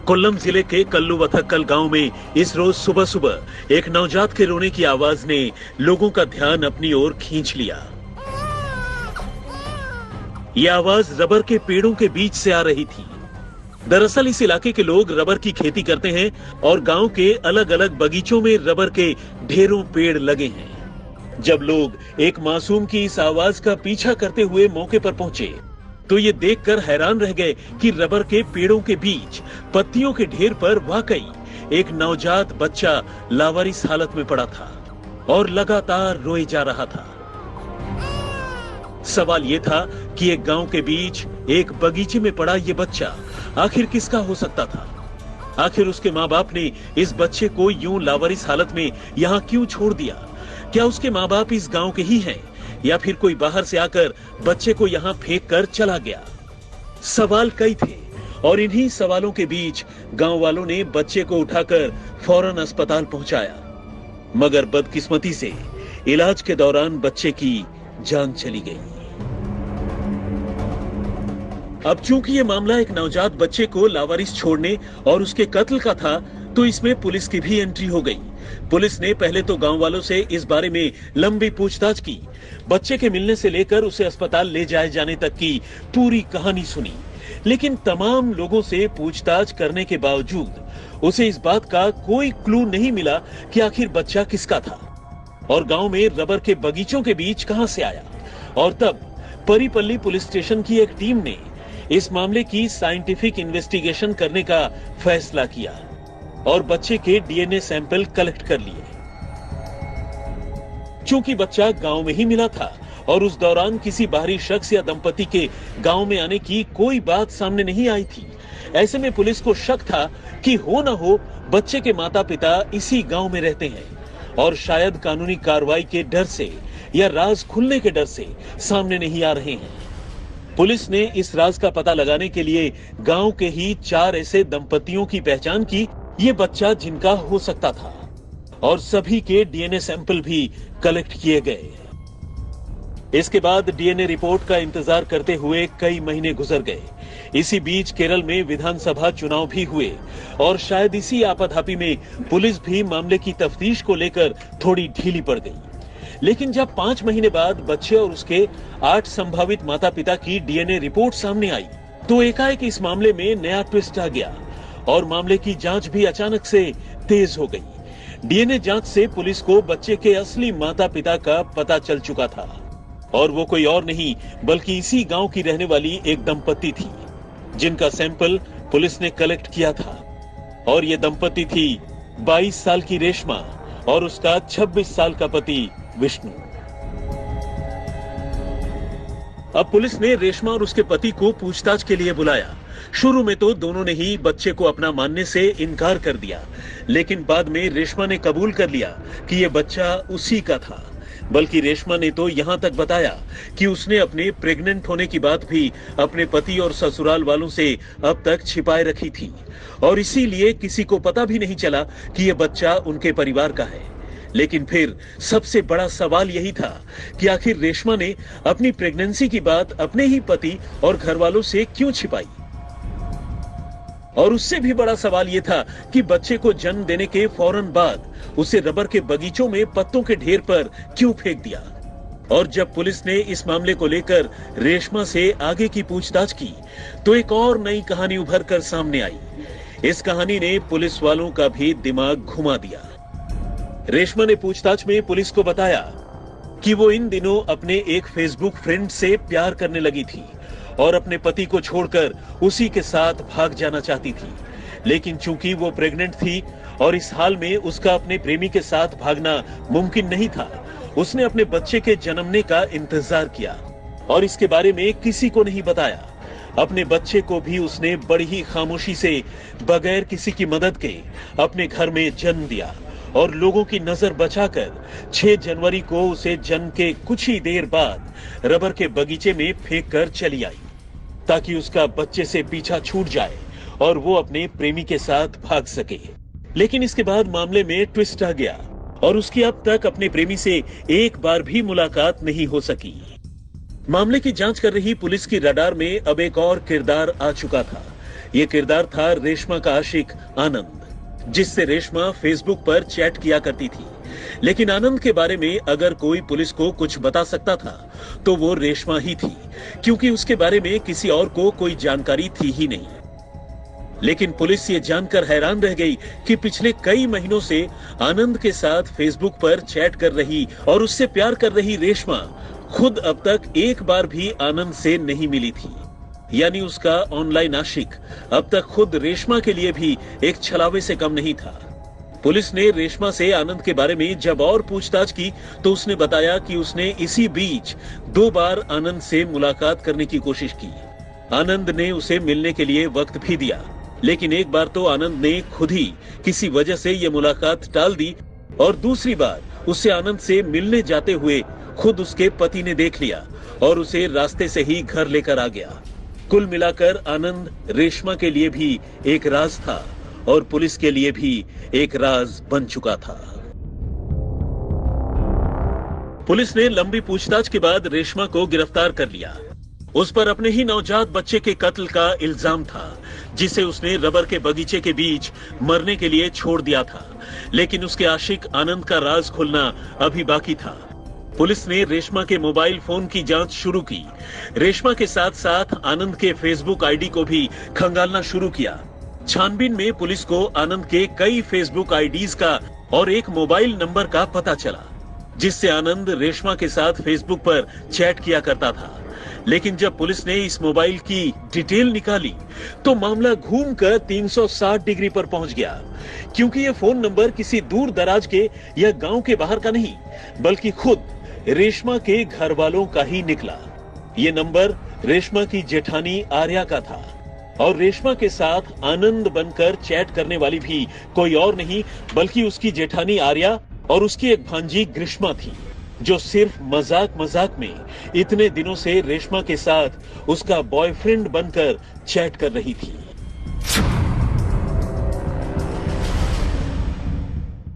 कोल्लम जिले के कल्लुवथक्कल गांव में इस रोज सुबह सुबह एक नवजात के रोने की आवाज ने लोगों का ध्यान अपनी ओर खींच लिया। यह आवाज रबर के पेड़ों के बीच से आ रही थी। दरअसल इस इलाके के लोग रबर की खेती करते हैं और गांव के अलग अलग बगीचों में रबर के ढेरों पेड़ लगे हैं। जब लोग एक मासूम की इस आवाज का पीछा करते हुए मौके पर पहुंचे तो ये देखकर हैरान रह गए कि रबर के पेड़ों के बीच पत्तियों के ढेर पर वाकई एक नवजात बच्चा लावारिस हालत में पड़ा था और लगातार रोए जा रहा था। सवाल ये था कि एक गांव के बीच एक बगीचे में पड़ा ये बच्चा आखिर किसका हो सकता था। आखिर उसके माँ बाप ने इस बच्चे को यूं लावारिस हालत में यहाँ क्यों छोड़ दिया? क्या उसके माँ बाप इस गांव के ही हैं या फिर कोई बाहर से आकर बच्चे को यहाँ फेंक कर चला गया? सवाल कई थे और इन्हीं सवालों के बीच गांव वालों ने बच्चे को उठाकर फौरन अस्पताल पहुंचाया, मगर बदकिस्मती से इलाज के दौरान बच्चे की जान चली गई। अब चूंकि ये मामला एक नवजात बच्चे को लावारिस छोड़ने और उसके कत्ल का था, तो इसमें पुलिस की भी एंट्री हो गई। पुलिस ने पहले तो गांव वालों से इस बारे में लंबी पूछताछ की। बच्चे के मिलने से लेकर उसे अस्पताल ले जाए जाने तक की पूरी कहानी सुनी, लेकिन तमाम लोगों से पूछताछ करने के बावजूद उसे इस बात का कोई क्लू नहीं मिला कि आखिर बच्चा किसका था और गांव में रबर के बगीचों के बीच कहां से आया। और तब परीपल्ली पुलिस स्टेशन की एक टीम ने इस मामले की साइंटिफिक इन्वेस्टिगेशन करने का फैसला किया और बच्चे के डीएनए सैंपल कलेक्ट कर लिए। चूंकि बच्चा गांव में ही मिला था और उस दौरान किसी बाहरी शख्स या दंपति के गांव में आने की कोई बात सामने नहीं आई थी, ऐसे में पुलिस को शक था कि हो न हो बच्चे के माता पिता इसी गांव में रहते हैं और शायद कानूनी कार्रवाई के डर से या राज खुलने के डर से सामने नहीं आ रहे हैं। पुलिस ने इस राज का पता लगाने के लिए गांव के ही 4 ऐसे दंपतियों की पहचान की, ये बच्चा जिनका हो सकता था, और सभी के डीएनए सैंपल भी कलेक्ट किए गए। इसके बाद डीएनए रिपोर्ट का इंतजार करते हुए कई महीने गुजर गए। इसी बीच केरल में विधानसभा चुनाव भी हुए और शायद इसी आपाधापी में पुलिस भी मामले की तफ्तीश को लेकर थोड़ी ढीली पड़ गई। लेकिन जब 5 महीने बाद बच्चे और उसके 8 संभावित माता पिता की डीएनए रिपोर्ट सामने आई तो एकाएक इस मामले में नया ट्विस्ट आ गया और मामले की जांच भी अचानक से तेज हो गई। डीएनए जांच से पुलिस को बच्चे के असली माता पिता का पता चल चुका था और वो कोई और नहीं बल्कि इसी गांव की रहने वाली एक दंपति थी जिनका सैंपल पुलिस ने कलेक्ट किया था। और ये दंपति थी 22 साल की रेशमा और उसका 26 साल का पति विष्णु। अब पुलिस ने रेशमा और उसके पति को पूछताछ के लिए बुलाया। शुरू में तो दोनों ने ही बच्चे को अपना मानने से इनकार कर दिया, लेकिन बाद में रेशमा ने कबूल कर लिया कि यह बच्चा उसी का था। बल्कि रेशमा ने तो यहाँ तक बताया कि उसने अपने प्रेग्नेंट होने की बात भी अपने पति और ससुराल वालों से अब तक छिपाए रखी थी और इसीलिए किसी को पता भी नहीं चला कि यह बच्चा उनके परिवार का है। लेकिन फिर सबसे बड़ा सवाल यही था कि आखिर रेशमा ने अपनी प्रेगनेंसी की बात अपने ही पति और घरवालों से क्यों छिपाई। और उससे भी बड़ा सवाल यह था कि बच्चे को जन्म देने के फौरन बाद उसे रबर के बगीचों में पत्तों के ढेर पर क्यों फेंक दिया। और जब पुलिस ने इस मामले को लेकर रेशमा से आगे की पूछताछ की तो एक और नई कहानी उभर कर सामने आई। इस कहानी ने पुलिस वालों का भी दिमाग घुमा दिया। रेशमा ने पूछताछ में पुलिस को बताया कि वो इन दिनों अपने एक फेसबुक फ्रेंड से प्यार करने लगी थी और अपने पति को छोड़कर उसी के साथ भाग जाना चाहती थी। लेकिन चूंकि वो प्रेग्नेंट थी और इस हाल में उसका अपने प्रेमी के साथ भागना मुमकिन नहीं था, उसने अपने बच्चे के जन्मने का इंतजार किया और इसके बारे में किसी को नहीं बताया। अपने बच्चे को भी उसने बड़ी ही खामोशी से बगैर किसी की मदद के अपने घर में जन्म दिया और लोगों की नजर बचाकर 6 जनवरी को उसे जन्म के कुछ ही देर बाद रबर के बगीचे में फेंक कर चली आई ताकि उसका बच्चे से पीछा छूट जाए और वो अपने प्रेमी के साथ भाग सके। लेकिन इसके बाद मामले में ट्विस्ट आ गया और उसकी अब तक अपने प्रेमी से एक बार भी मुलाकात नहीं हो सकी। मामले की जांच कर रही पुलिस की रडार में अब एक और किरदार आ चुका था। ये किरदार था रेशमा का आशिक आनंद, जिससे रेशमा फेसबुक पर चैट किया करती थी। लेकिन आनंद के बारे में अगर कोई पुलिस को कुछ बता सकता था तो वो रेशमा ही थी, क्योंकि उसके बारे में किसी और को कोई जानकारी थी ही नहीं। लेकिन पुलिस ये जानकर हैरान रह गई कि पिछले कई महीनों से आनंद के साथ फेसबुक पर चैट कर रही और उससे प्यार कर रही रेशमा खुद अब तक एक बार भी आनंद से नहीं मिली थी। यानी उसका ऑनलाइन आशिक अब तक खुद रेशमा के लिए भी एक छलावे से कम नहीं था। पुलिस ने रेशमा से आनंद के बारे में जब और पूछताछ की तो उसने बताया कि उसने इसी बीच 2 बार आनंद से मुलाकात करने की कोशिश की। आनंद ने उसे मिलने के लिए वक्त भी दिया, लेकिन एक बार तो आनंद ने खुद ही किसी वजह से यह मुलाकात टाल दी और दूसरी बार उसे आनंद से मिलने जाते हुए खुद उसके पति ने देख लिया और उसे रास्ते से ही घर लेकर आ गया। कुल मिलाकर आनंद रेशमा के लिए भी एक राज था और पुलिस के लिए भी एक राज बन चुका था। पुलिस ने लंबी पूछताछ के बाद रेशमा को गिरफ्तार कर लिया। उस पर अपने ही नवजात बच्चे के कत्ल का इल्जाम था, जिसे उसने रबर के बगीचे के बीच मरने के लिए छोड़ दिया था। लेकिन उसके आशिक आनंद का राज खुलना अभी बाकी था। पुलिस ने रेशमा के मोबाइल फोन की जांच शुरू की। रेशमा के साथ साथ आनंद के फेसबुक आईडी को भी खंगालना शुरू किया। छानबीन में पुलिस को आनंद के कई फेसबुक आईडीज का और एक मोबाइल नंबर का पता चला, जिससे आनंद रेशमा के साथ फेसबुक पर चैट किया करता था। लेकिन जब पुलिस ने इस मोबाइल की डिटेल निकाली तो मामला घूमकर 360 डिग्री पर पहुंच गया, क्योंकि यह फोन नंबर किसी दूर दराज के या गांव के बाहर का नहीं, बल्कि खुद रेशमा के घर वालों का ही निकला। ये नंबर रेशमा की जेठानी आर्या का था और रेशमा के साथ आनंद बनकर चैट करने वाली भी कोई और नहीं बल्कि उसकी जेठानी आर्या और उसकी एक भांजी ग्रीष्मा थी, जो सिर्फ मजाक मजाक में इतने दिनों से रेशमा के साथ उसका बॉयफ्रेंड बनकर चैट कर रही थी।